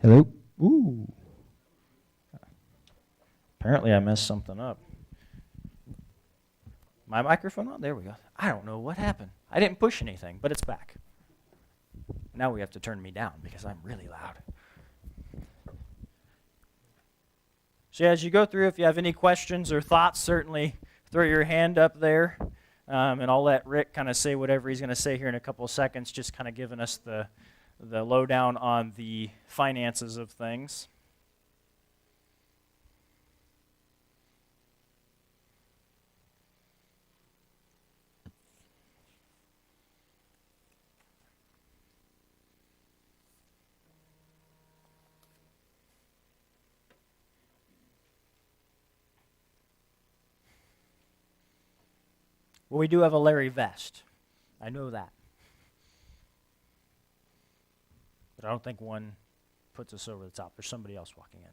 Hello? Ooh. Apparently I messed something up. My microphone on? There we go. I don't know what happened. I didn't push anything, but it's back. Now we have to turn me down because I'm really loud. So as you go through, if you have any questions or thoughts, certainly throw your hand up there. And I'll let Rick kind of say whatever he's going to say here in a couple of seconds, just kind of giving us the lowdown on the finances of things. Well, we do have a Larry vest. I know that. But I don't think one puts us over the top. There's somebody else walking in.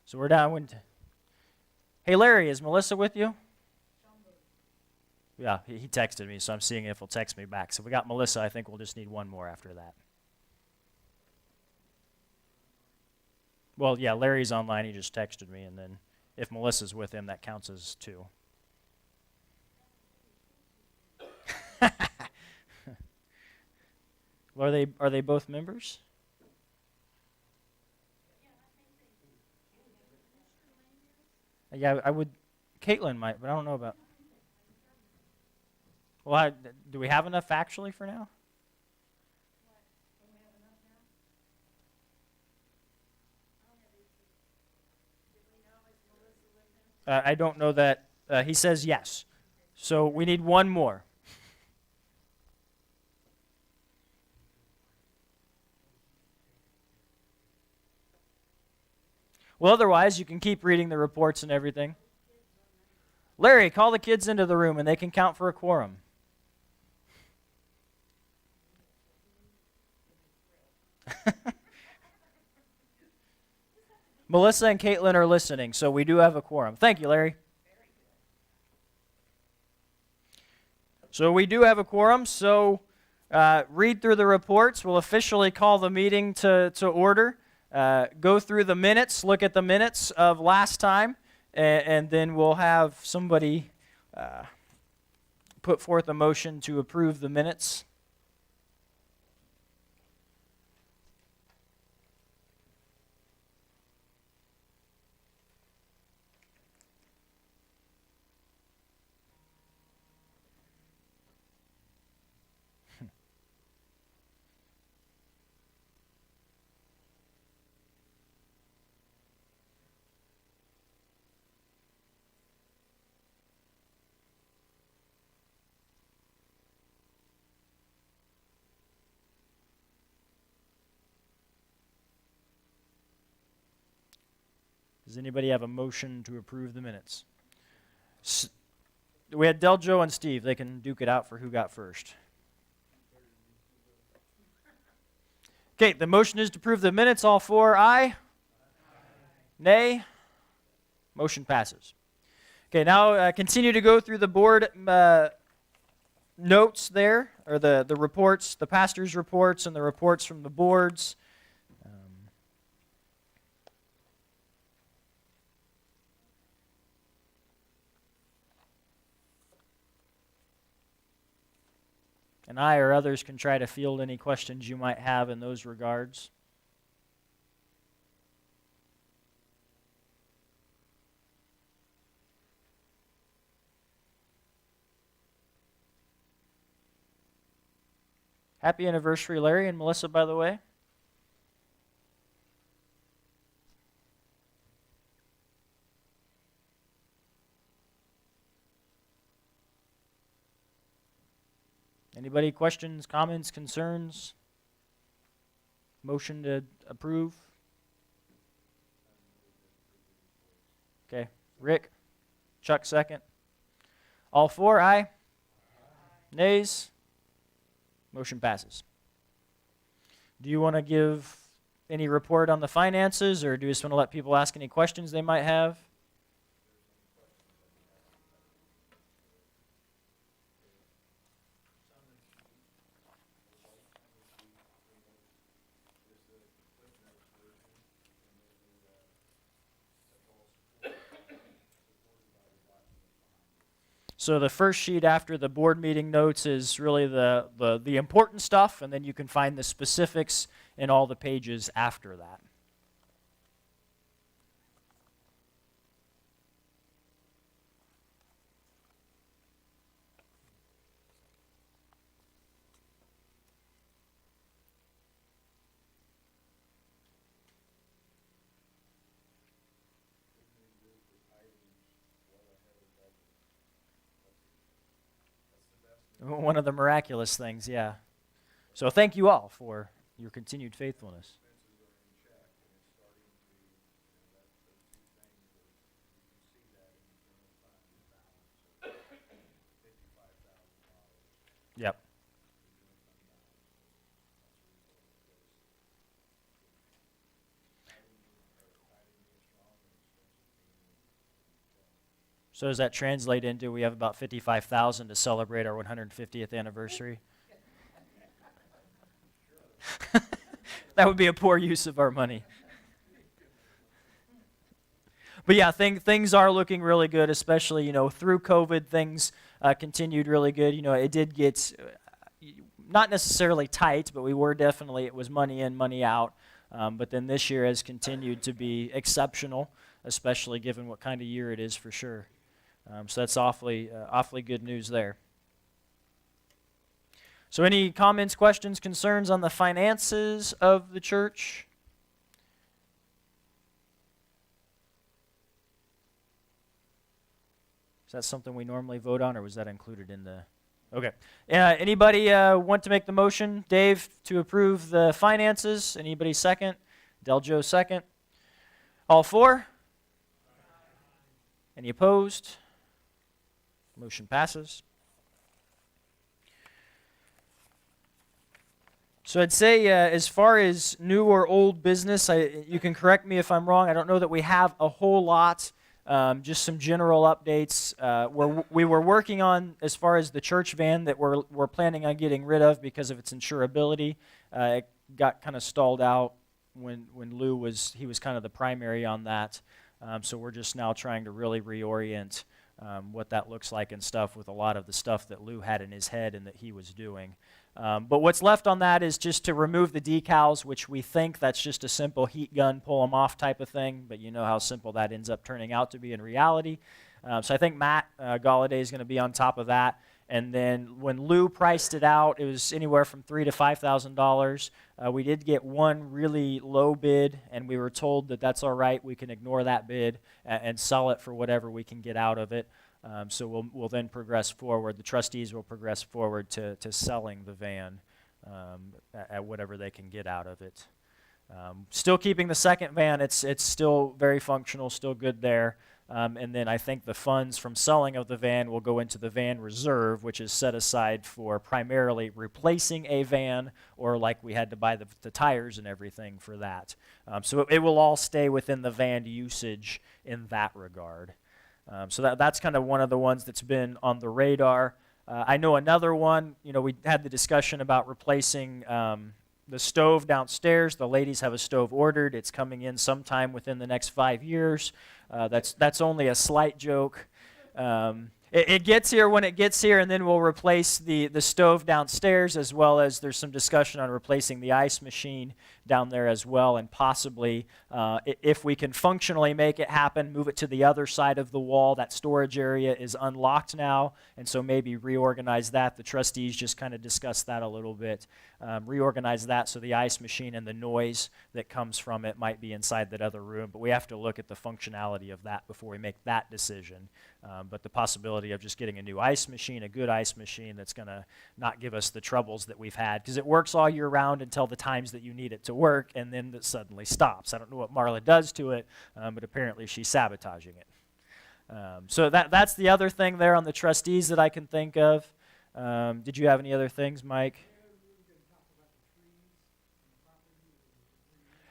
So we're down. Hey, Larry, is Melissa with you? Yeah, he texted me, so I'm seeing if he'll text me back. So we got Melissa. I think we'll just need one more after that. Well, yeah, Larry's online. He just texted me, and then if Melissa's with him, that counts as two. Well, are they both members? Yeah, I would. Caitlin might, but I don't know about. Well, do we have enough actually for now? I don't know that. He says yes. So we need one more. Well, otherwise, you can keep reading the reports and everything. Larry, call the kids into the room and they can count for a quorum. Melissa and Caitlin are listening, so we do have a quorum. Thank you, Larry. So we do have a quorum, so read through the reports. We'll officially call the meeting to order. Go through the minutes, look at the minutes of last time, and then we'll have somebody put forth a motion to approve the minutes. Does anybody have a motion to approve the minutes? We had Del, Joe, and Steve. They can duke it out for who got first. Okay, the motion is to approve the minutes. All four, aye. Nay. Motion passes. Okay, now continue to go through the board notes there, or the reports, the pastor's reports and the reports from the boards. And I or others can try to field any questions you might have in those regards. Happy anniversary, Larry and Melissa, by the way. Anybody questions, comments, concerns? Motion to approve? Okay. Rick? Chuck, second. All four, aye? Nays? Motion passes. Do you want to give any report on the finances, or do you just want to let people ask any questions they might have? So the first sheet after the board meeting notes is really the important stuff, and then you can find the specifics in all the pages after that. One of the miraculous things, yeah. So thank you all for your continued faithfulness. Yep. So does that translate into we have about 55,000 to celebrate our 150th anniversary? That would be a poor use of our money. But yeah, things are looking really good, especially, through COVID, things continued really good. It did get not necessarily tight, but it was money in, money out. But then this year has continued to be exceptional, especially given what kind of year it is for sure. So that's awfully good news there. So any comments, questions, concerns on the finances of the church? Is that something we normally vote on, or was that included in the... Okay. Anybody want to make the motion? Dave, to approve the finances. Anybody second? Deljo second. All for? Any opposed? Motion passes. So I'd say as far as new or old business, you can correct me if I'm wrong. I don't know that we have a whole lot. Just some general updates. We were working on, as far as the church van that we're planning on getting rid of because of its insurability. It got kind of stalled out when Lou was kind of the primary on that. So we're just now trying to really reorient what that looks like and stuff with a lot of the stuff that Lou had in his head and that he was doing. But what's left on that is just to remove the decals, which we think that's just a simple heat gun, pull them off type of thing, but you know how simple that ends up turning out to be in reality. So I think Matt Galladay is going to be on top of that. And then when Lou priced it out, it was anywhere from $3,000 to $5,000. We did get one really low bid, and we were told that that's all right. We can ignore that bid and sell it for whatever we can get out of it. So we'll then progress forward. The trustees will progress forward to selling the van at whatever they can get out of it. Still keeping the second van. It's still very functional, still good there. And then I think the funds from selling of the van will go into the van reserve, which is set aside for primarily replacing a van, or like we had to buy the tires and everything for that. So it will all stay within the van usage in that regard. So that's kind of one of the ones that's been on the radar. I know another one, we had the discussion about replacing the stove downstairs. The ladies have a stove ordered. It's coming in sometime within the next 5 years. That's only a slight joke. It gets here when it gets here, and then we'll replace the stove downstairs, as well as there's some discussion on replacing the ice machine down there as well, and possibly, if we can functionally make it happen, move it to the other side of the wall. That storage area is unlocked now, and so maybe reorganize that. The trustees just kind of discussed that a little bit. Reorganize that so the ice machine and the noise that comes from it might be inside that other room, but we have to look at the functionality of that before we make that decision. But the possibility of just getting a new ice machine, a good ice machine that's going to not give us the troubles that we've had, because it works all year round until the times that you need it to work, and then it suddenly stops. I don't know what Marla does to it, but apparently she's sabotaging it. So that's the other thing there on the trustees that I can think of. Did you have any other things, Mike?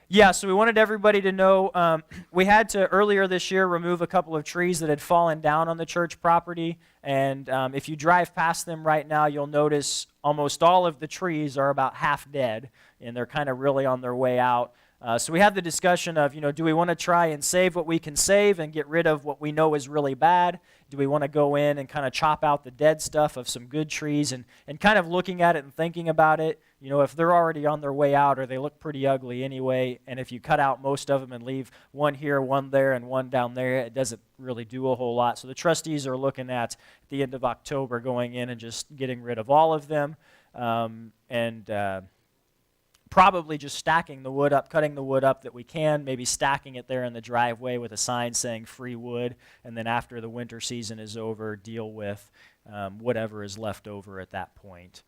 Yeah, so we wanted everybody to know we had to, earlier this year, remove a couple of trees that had fallen down on the church property. And if you drive past them right now, you'll notice almost all of the trees are about half dead, and they're kind of really on their way out. So we had the discussion of, do we want to try and save what we can save and get rid of what we know is really bad? Do we want to go in and kind of chop out the dead stuff of some good trees and kind of looking at it and thinking about it? If they're already on their way out or they look pretty ugly anyway, and if you cut out most of them and leave one here, one there, and one down there, it doesn't really do a whole lot. So the trustees are looking at the end of October going in and just getting rid of all of them. Probably just stacking the wood up, cutting the wood up that we can, maybe stacking it there in the driveway with a sign saying free wood, and then after the winter season is over, deal with whatever is left over at that point.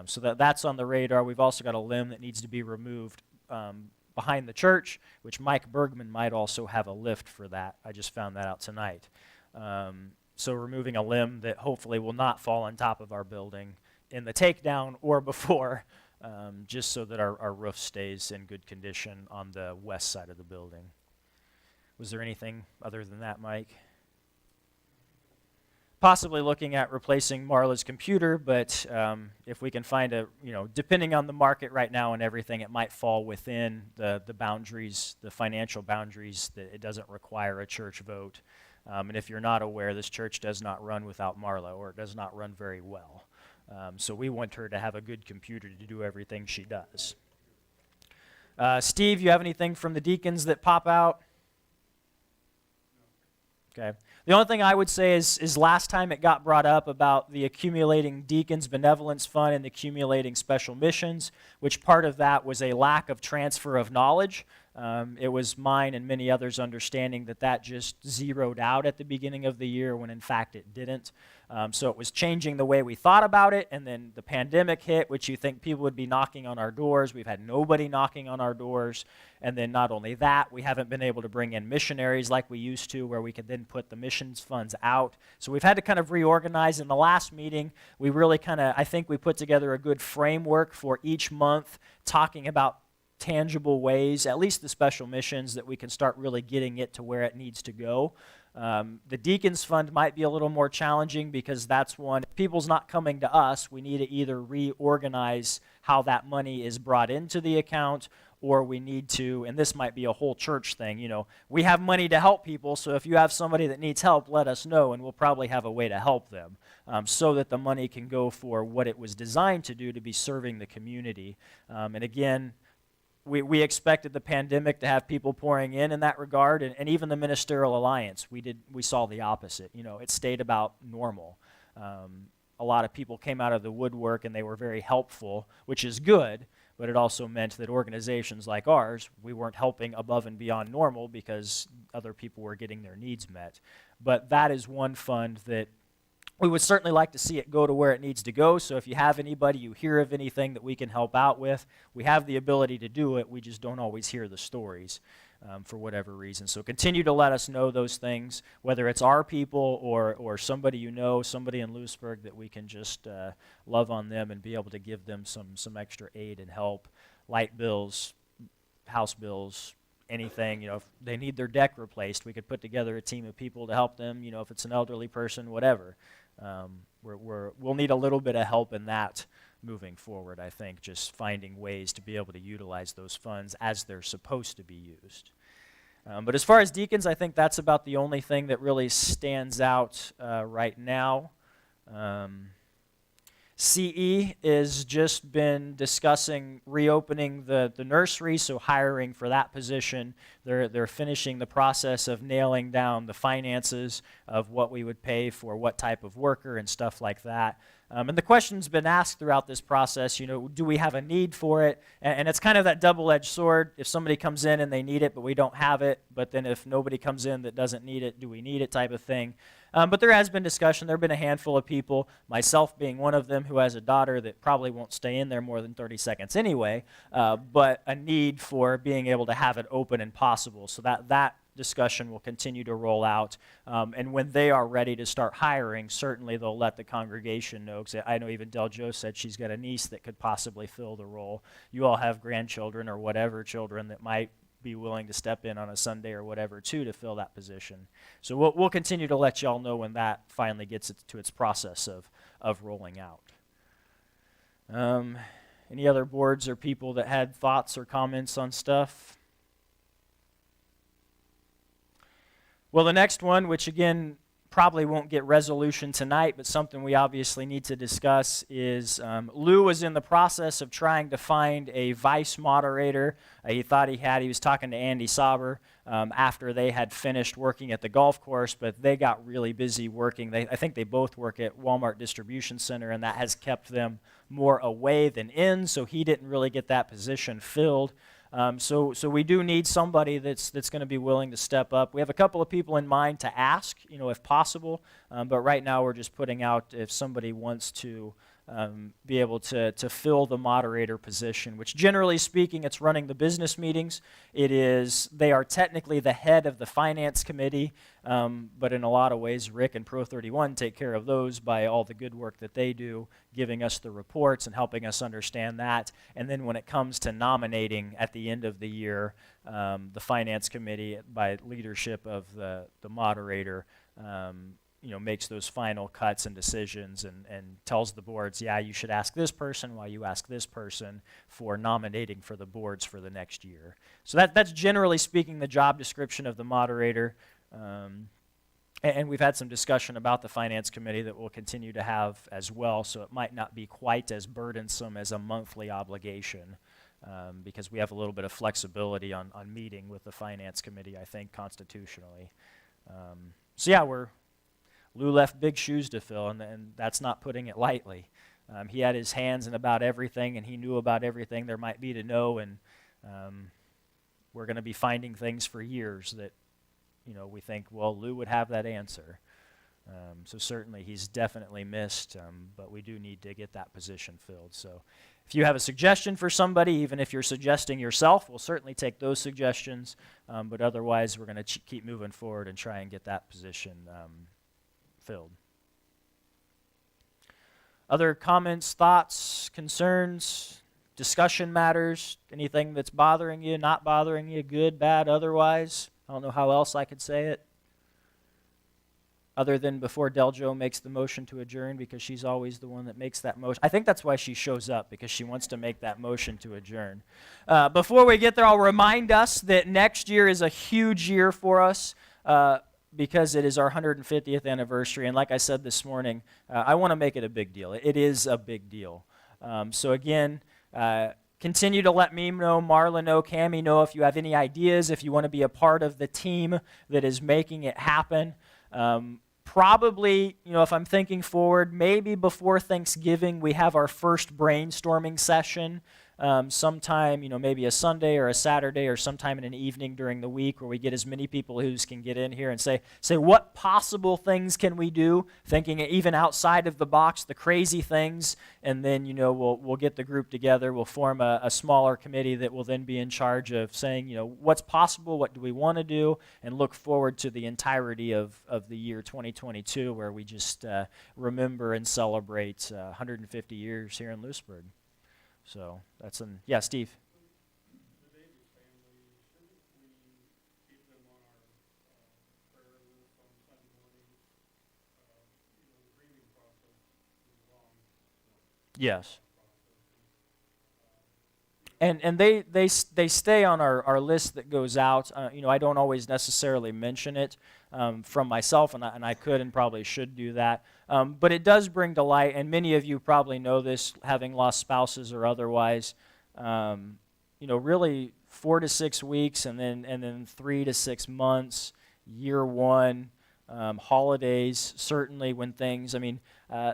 So that's on the radar. We've also got a limb that needs to be removed behind the church, which Mike Bergman might also have a lift for that. I just found that out tonight. So removing a limb that hopefully will not fall on top of our building in the takedown or before, just so that our roof stays in good condition on the west side of the building. Was there anything other than that, Mike? Possibly looking at replacing Marla's computer, but if we can find depending on the market right now and everything, it might fall within the boundaries, the financial boundaries, that it doesn't require a church vote. And if you're not aware, this church does not run without Marla, or it does not run very well. So we want her to have a good computer to do everything she does. Steve, you have anything from the deacons that pop out? Okay. The only thing I would say is last time it got brought up about the accumulating deacons benevolence fund and the accumulating special missions, which part of that was a lack of transfer of knowledge. It was mine and many others' understanding that just zeroed out at the beginning of the year when in fact it didn't. So it was changing the way we thought about it, and then the pandemic hit, which you think people would be knocking on our doors. We've had nobody knocking on our doors. And then not only that, we haven't been able to bring in missionaries like we used to, where we could then put the missions funds out. So we've had to kind of reorganize. In the last meeting, we really I think we put together a good framework for each month, talking about tangible ways, at least the special missions, that we can start really getting it to where it needs to go. The Deacons Fund might be a little more challenging because that's one, if people's not coming to us, we need to either reorganize how that money is brought into the account, or we need to, and this might be a whole church thing, we have money to help people, so if you have somebody that needs help, let us know, and we'll probably have a way to help them, so that the money can go for what it was designed to do, to be serving the community. And again, we expected the pandemic to have people pouring in that regard, and even the Ministerial Alliance, we saw the opposite. It stayed about normal. A lot of people came out of the woodwork, and they were very helpful, which is good, but it also meant that organizations like ours, we weren't helping above and beyond normal because other people were getting their needs met. But that is one fund that we would certainly like to see it go to where it needs to go. So if you have anybody, you hear of anything that we can help out with, we have the ability to do it. We just don't always hear the stories for whatever reason. So continue to let us know those things, whether it's our people or somebody somebody in Lewisburg, that we can just love on them and be able to give them some extra aid and help. Light bills, house bills, anything. If they need their deck replaced, we could put together a team of people to help them. If it's an elderly person, whatever. We'll need a little bit of help in that moving forward, I think, just finding ways to be able to utilize those funds as they're supposed to be used. But as far as deacons, I think that's about the only thing that really stands out right now. CE has just been discussing reopening the nursery, so hiring for that position. They're finishing the process of nailing down the finances of what we would pay for what type of worker and stuff like that. And the question's been asked throughout this process, do we have a need for it? And it's kind of that double-edged sword. If somebody comes in and they need it, but we don't have it, but then if nobody comes in that doesn't need it, do we need it type of thing? But there has been discussion. There have been a handful of people, myself being one of them, who has a daughter that probably won't stay in there more than 30 seconds anyway, but a need for being able to have it open and possible. So that discussion will continue to roll out. And when they are ready to start hiring, certainly they'll let the congregation know. Because I know even Del Jo said she's got a niece that could possibly fill the role. You all have grandchildren or whatever children that might be willing to step in on a Sunday or whatever too to fill that position. So we'll continue to let y'all know when that finally gets to its process of rolling out. Any other boards or people that had thoughts or comments on stuff? Well, the next one, which again probably won't get resolution tonight, but something we obviously need to discuss is Lou was in the process of trying to find a vice moderator. He thought he was talking to Andy Sauber after they had finished working at the golf course, but they got really busy working. I think they both work at Walmart Distribution Center, and that has kept them more away than in, so he didn't really get that position filled. So we do need somebody that's going to be willing to step up. We have a couple of people in mind to ask, if possible, but right now we're just putting out if somebody wants to be able to fill the moderator position, which generally speaking, it's running the business meetings. They are technically the head of the finance committee, but in a lot of ways, Rick and Pro 31 take care of those by all the good work that they do, giving us the reports and helping us understand that. And then when it comes to nominating at the end of the year, the finance committee, by leadership of the moderator, makes those final cuts and decisions and tells the boards, yeah, you should ask this person while you ask this person for nominating for the boards for the next year. So that's generally speaking the job description of the moderator. And we've had some discussion about the finance committee that we'll continue to have as well, so it might not be quite as burdensome as a monthly obligation because we have a little bit of flexibility on meeting with the finance committee, I think, constitutionally. So yeah, Lou left big shoes to fill, and that's not putting it lightly. He had his hands in about everything, and he knew about everything there might be to know, and we're going to be finding things for years that, we think, well, Lou would have that answer. So certainly he's definitely missed, but we do need to get that position filled. So if you have a suggestion for somebody, even if you're suggesting yourself, we'll certainly take those suggestions, but otherwise we're going to keep moving forward and try and get that position filled. Other comments, thoughts, concerns, discussion matters, anything that's bothering you, not bothering you, good, bad, otherwise? I don't know how else I could say it. Other than before Deljo makes the motion to adjourn, because she's always the one that makes that motion. I think that's why she shows up, because she wants to make that motion to adjourn. Before we get there, I'll remind us that next year is a huge year for us because it is our 150th anniversary. And like I said this morning, I want to make it a big deal. It is a big deal. So again, continue to let me know, Marla know, Cammie know if you have any ideas, if you want to be a part of the team that is making it happen. Probably, if I'm thinking forward, maybe before Thanksgiving we have our first brainstorming session sometime, maybe a Sunday or a Saturday or sometime in an evening during the week where we get as many people who can get in here and say what possible things can we do, thinking even outside of the box, the crazy things, and then, we'll get the group together, we'll form a smaller committee that will then be in charge of saying, what's possible, what do we want to do, and look forward to the entirety of the year 2022 where we just remember and celebrate 150 years here in Lewisburg. So that's yeah, Steve. The Davis family, shouldn't we keep them on our prayer list on Sunday mornings? The grieving process is long. Yes. And they stay on our list that goes out. I don't always necessarily mention it from myself, and I could and probably should do that. But it does bring to light, and many of you probably know this, having lost spouses or otherwise. Really 4 to 6 weeks, and then 3 to 6 months, year one, holidays. Certainly when things,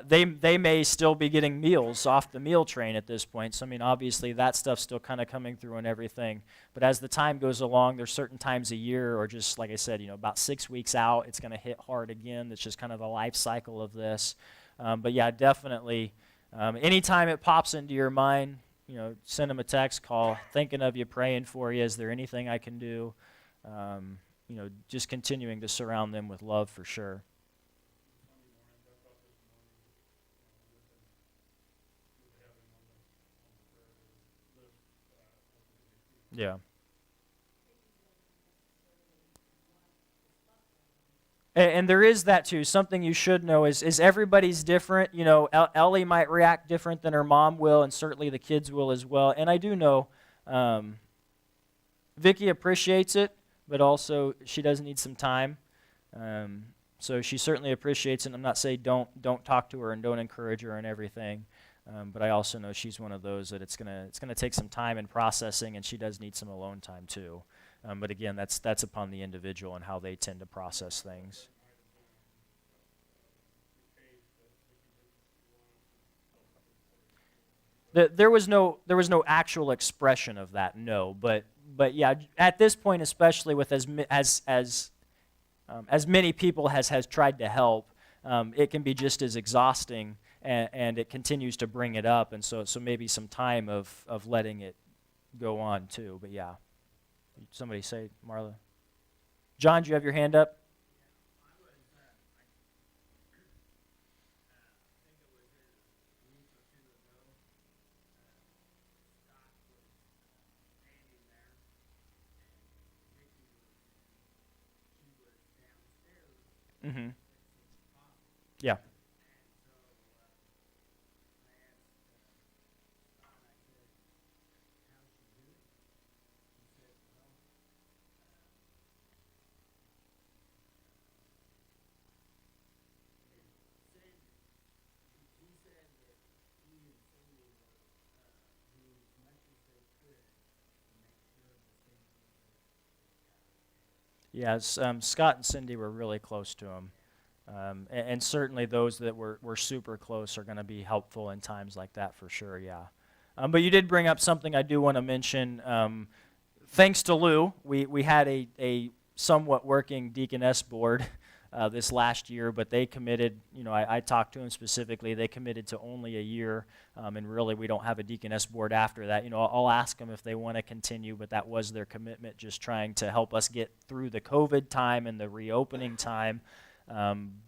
they may still be getting meals off the meal train at this point. So, obviously that stuff's still kind of coming through and everything. But as the time goes along, there's certain times a year, or just like I said, about 6 weeks out, it's going to hit hard again. That's just kind of the life cycle of this. But yeah, definitely, anytime it pops into your mind, send them a text, call, thinking of you, praying for you. Is there anything I can do? Just continuing to surround them with love for sure. Yeah. And there is that too. Something you should know is everybody's different. Ellie might react different than her mom will, and certainly the kids will as well. And I do know Vicky appreciates it, but also she does need some time. So she certainly appreciates it. I'm not saying don't talk to her and don't encourage her and everything, but I also know she's one of those that it's gonna take some time and processing, and she does need some alone time too. But again, that's upon the individual and how they tend to process things. There was no actual expression of that, no. But yeah, at this point, especially with as many people has tried to help, it can be just as exhausting, and it continues to bring it up, and so maybe some time of letting it go on too. But yeah, somebody say, Marla. John, do you have your hand up? Mm-hmm. Yeah. Yes, Scott and Cindy were really close to him. And certainly those that were super close are going to be helpful in times like that for sure, yeah. But you did bring up something I do want to mention. Thanks to Lou, we had a somewhat working deaconess board this last year, but they committed, I talked to them specifically, they committed to only a year, and really we don't have a deaconess board after that. I'll ask them if they want to continue, but that was their commitment, just trying to help us get through the COVID time and the reopening time.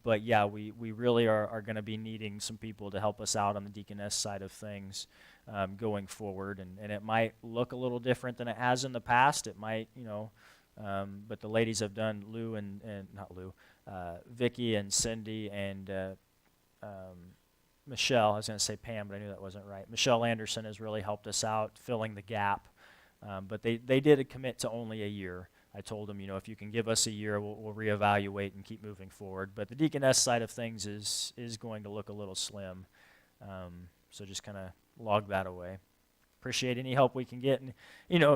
But yeah, we really are going to be needing some people to help us out on the deaconess side of things going forward, and it might look a little different than it has in the past. It might, but the ladies have done, Lou and not Lou, Vicky and Cindy and Michelle. I was going to say Pam, but I knew that wasn't right. Michelle Anderson has really helped us out filling the gap, but they did commit to only a year. I told them, if you can give us a year, we'll reevaluate and keep moving forward. But the deaconess side of things is going to look a little slim. So just kind of log that away. Appreciate any help we can get. And,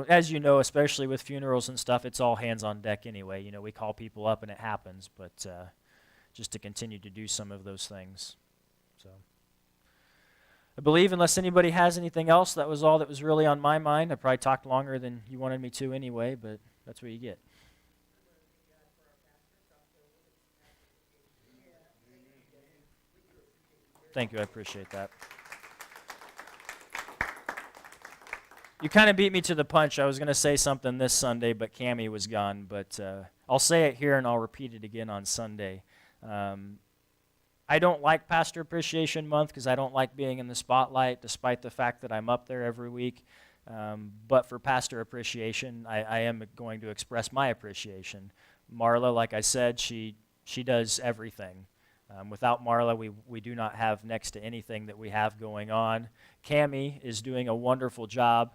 as you know, especially with funerals and stuff, it's all hands on deck anyway. We call people up and it happens, but just to continue to do some of those things. So I believe, unless anybody has anything else, that was all that was really on my mind. I probably talked longer than you wanted me to anyway, but that's what you get. Thank you. I appreciate that. You kind of beat me to the punch. I was going to say something this Sunday, but Cammie was gone. But I'll say it here, and I'll repeat it again on Sunday. I don't like Pastor Appreciation Month because I don't like being in the spotlight, despite the fact that I'm up there every week. But for Pastor Appreciation, I am going to express my appreciation. Marla, like I said, she does everything. Without Marla, we do not have next to anything that we have going on. Cammie is doing a wonderful job,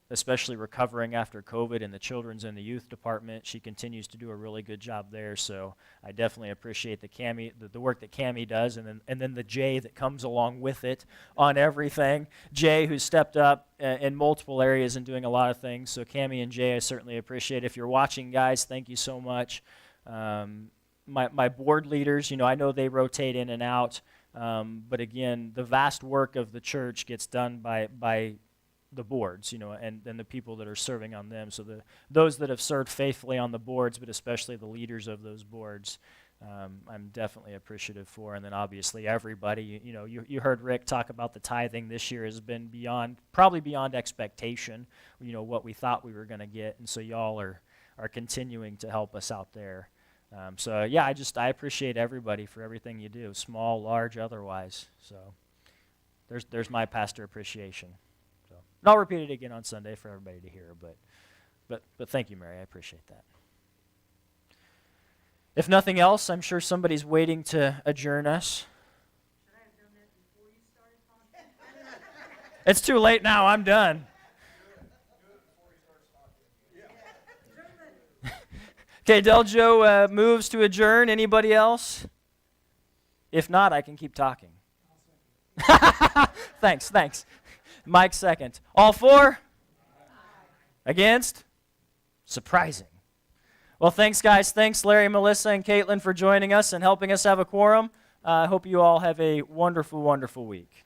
especially recovering after COVID in the children's and the youth department. She continues to do a really good job there, so I definitely appreciate the work that Cammie does, and then the Jay that comes along with it on everything. Jay, who's stepped up in multiple areas and doing a lot of things, so Cammie and Jay I certainly appreciate. If you're watching, guys, thank you so much. My board leaders, I know they rotate in and out, but again, the vast work of the church gets done by the boards, and the people that are serving on them. So those that have served faithfully on the boards, but especially the leaders of those boards, I'm definitely appreciative for. And then obviously everybody, you heard Rick talk about the tithing this year has been probably beyond expectation, what we thought we were going to get. And so y'all are continuing to help us out there. So yeah, I appreciate everybody for everything you do, small, large, otherwise. So there's my pastor appreciation. So, and I'll repeat it again on Sunday for everybody to hear. But thank you, Mary. I appreciate that. If nothing else, I'm sure somebody's waiting to adjourn us. Should I have done that before you started talking? It's too late now. I'm done. Okay, Deljo moves to adjourn. Anybody else? If not, I can keep talking. Thanks. Mike second. All four? Against? Surprising. Well, thanks, guys. Thanks, Larry, Melissa, and Caitlin for joining us and helping us have a quorum. I hope you all have a wonderful, wonderful week.